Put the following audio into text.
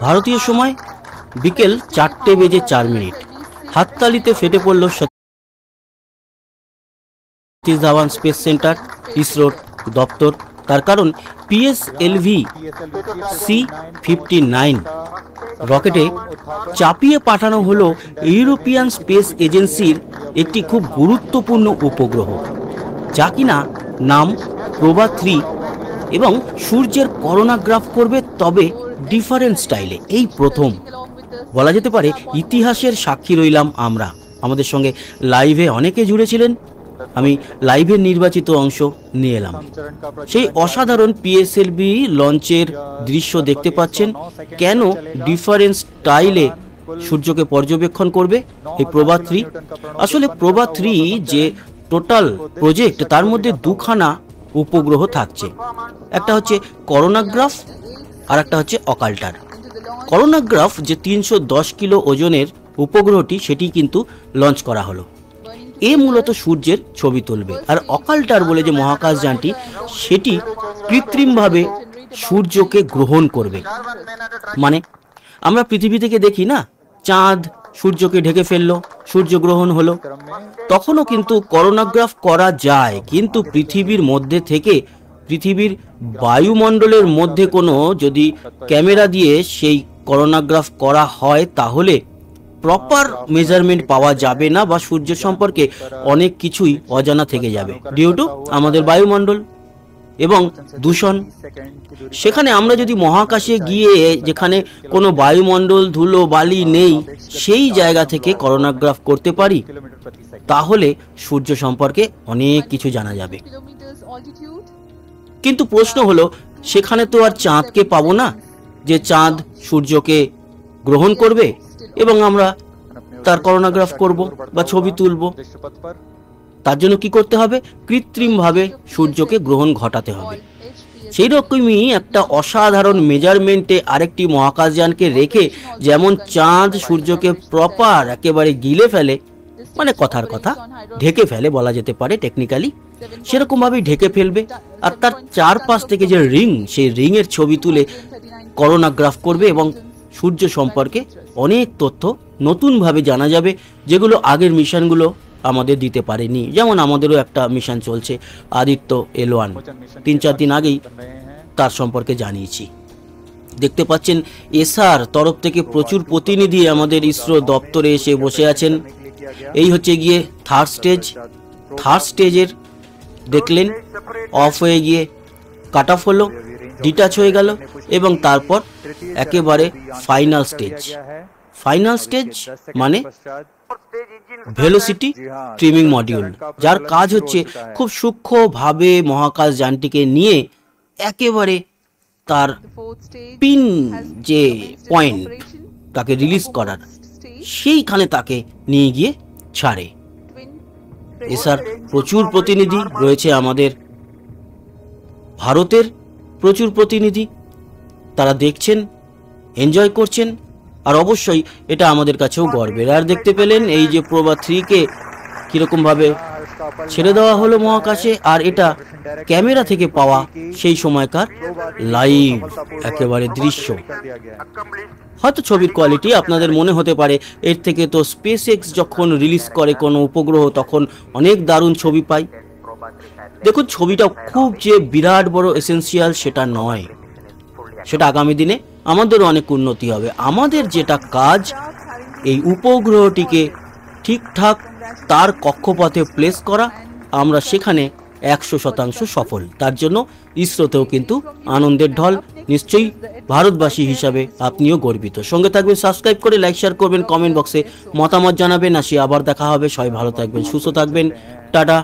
ভারতীয় সময় বিকেল 4:04। হাততালিতে ফেটে পড়ল সতীশ ধাওয়ান স্পেস সেন্টার, ইসরোর দপ্তর। তার কারণ PSLV C-59 রকেটে চাপিয়ে পাঠানো হলো ইউরোপিয়ান স্পেস এজেন্সির একটি খুব গুরুত্বপূর্ণ উপগ্রহ, যা কিনা নাম প্রভা 3 এবং সূর্যের করোনাগ্রাফ করবে, তবে ডিফারেন্ট স্টাইলে। এই প্রথম বলা যেতে পারে ইতিহাসের সাক্ষী রইলাম আমরা। আমাদের সঙ্গে লাইভে অনেকে জুড়েছিলেন, আমি লাইভের নির্বাচিত অংশ নিয়ে এলাম। সেই অসাধারণ PSLV লঞ্চের দৃশ্য দেখতে পাচ্ছেন। কেন ডিফারেন্ট স্টাইলে সূর্যকে পর্যবেক্ষণ করবে এই প্রভা 3? আসলে প্রভা 3 যে টোটাল প্রজেক্ট, তার মধ্যে দুখানা উপগ্রহ থাকছে। একটা হচ্ছে করোনাগ্রাফ আর একটা হচ্ছে অকাল্টার। করোনাগ্রাফ যে 310 কিলো ওজনের উপগ্রহটি, সেটি কিন্তু লঞ্চ করা হলো। এ মূলত সূর্যের ছবি তুলবে। আর অকাল্টার বলে যে মহাকাশযানটি, সেটি কৃত্রিমভাবে সূর্যকে গ্রহণ করবে। মানে আমরা পৃথিবী থেকে দেখি না, চাঁদ সূর্যকে ঢেকে ফেললো, সূর্যগ্রহণ হলো। তখনও কিন্তু করোনাগ্রাফ করা যায়, কিন্তু পৃথিবীর মধ্যে থেকে, পৃথিবীর বায়ুমণ্ডলের মধ্যে কোনো যদি ক্যামেরা দিয়ে সেই করোনাগ্রাফ করা হয়, তাহলে প্রপার মেজারমেন্ট পাওয়া যাবে না, বা সূর্য সম্পর্কে অনেক কিছুই অজানা থেকে যাবে ডিউ টু আমাদের বায়ুমণ্ডল এবং দূষণ। সেখানে আমরা যদি মহাকাশে গিয়ে, যেখানে কোনো বায়ুমণ্ডল, ধুলো বালি নেই, সেই জায়গা থেকে করোনাগ্রাফ করতে পারি, তাহলে সূর্য সম্পর্কে অনেক কিছু জানা যাবে। কিন্তু প্রশ্ন হলো, সেখানে তো আর চাঁদকে পাবো না যে চাঁদ সূর্যকে গ্রহণ করবে এবং আমরা তার করোনাগ্রাফ করব বা ছবি তুলব। তার জন্য কি করতে হবে? কৃত্রিমভাবে সূর্যকে গ্রহণ ঘটাতে হবে। সেই রকমই একটা অসাধারণ মেজারমেন্টে আরেকটি মহাকাশযানকে রেখে, যেমন চাঁদ সূর্যকে প্রপার একেবারে গিলে ফেলে, মানে কথার কথা ঢেকে ফেলে বলা যেতে পারে টেকনিক্যালি, সেরকম ভাবেই ঢেকে ফেলবে। আর তার চারপাশ থেকে যে রিং, সেই রিং এর ছবি তুলে করোনাগ্রাফ করবে এবং সূর্য সম্পর্কে অনেক তথ্য নতুনভাবে জানা যাবে, যেগুলো আগের মিশনগুলো আমাদের দিতে পারেনি। যেমন আমাদেরও একটা মিশন চলছে আদিত্য L1, 3-4 দিন আগেই তার সম্পর্কে জানিয়েছি। দেখতে পাচ্ছেন এসআর তরফ থেকে প্রচুর প্রতিনিধি আমাদের ইসরো দপ্তরে এসে বসে আছেন। এই হচ্ছে গিয়ে থার্ড স্টেজ। থার্ড স্টেজের দেখলেন অফ হয়ে গিয়ে কাট অফ হলো, ডিটাচ হয়ে গেল, এবং তারপর একেবারে ফাইনাল স্টেজ। ফাইনাল স্টেজ মানে ভেলোসিটি ট্রিমিং মডিউল, যার কাজ হচ্ছে খুব সূক্ষ্মভাবে মহাকাশযানটিকে নিয়ে একেবারে তার পিন যে পয়েন্ট, তাকে রিলিজ করার, সেইখানে তাকে নিয়ে গিয়ে ছাড়ে। এছাড়া প্রচুর প্রতিনিধি রয়েছে আমাদের ভারতের, প্রচুর প্রতিনিধি, তারা দেখছেন, এনজয় করছেন, আর অবশ্যই এটা আমাদের কাছেও গর্বের। আর দেখতে পেলেন এই যে প্রভা 3কে কিরকম ভাবে ছেড়ে দেওয়া হলো মহাকাশে, আর এটা ক্যামেরা থেকে পাওয়া সেই সময়কার লাইভ একেবারে দৃশ্য। হয়তো ছবির কোয়ালিটি আপনাদের মনে হতে পারে এর থেকে তো SpaceX যখন রিলিজ করে কোনো উপগ্রহ, তখন অনেক দারুণ ছবি পাই। দেখুন, ছবিটা খুব যে বিরাট বড় এসেন্সিয়াল সেটা নয়, সেটা আগামী দিনে আমাদেরও অনেক উন্নতি হবে। আমাদের যেটা কাজ, এই উপগ্রহটিকে ঠিকঠাক তার কক্ষপথে প্লেস করা, আমরা সেখানে 100% সফল। তার জন্য ইসরোতেও কিন্তু আনন্দের ঢল। নিশ্চয়ই ভারতবাসী হিসাবে আপনিও গর্বিত। সঙ্গে থাকবেন, সাবস্ক্রাইব করে লাইক শেয়ার করবেন, কমেন্ট বক্সে মতামত জানাবেন। আসি আবার দেখা হবে। সবাই ভালো থাকবেন, সুস্থ থাকবেন। টাটা।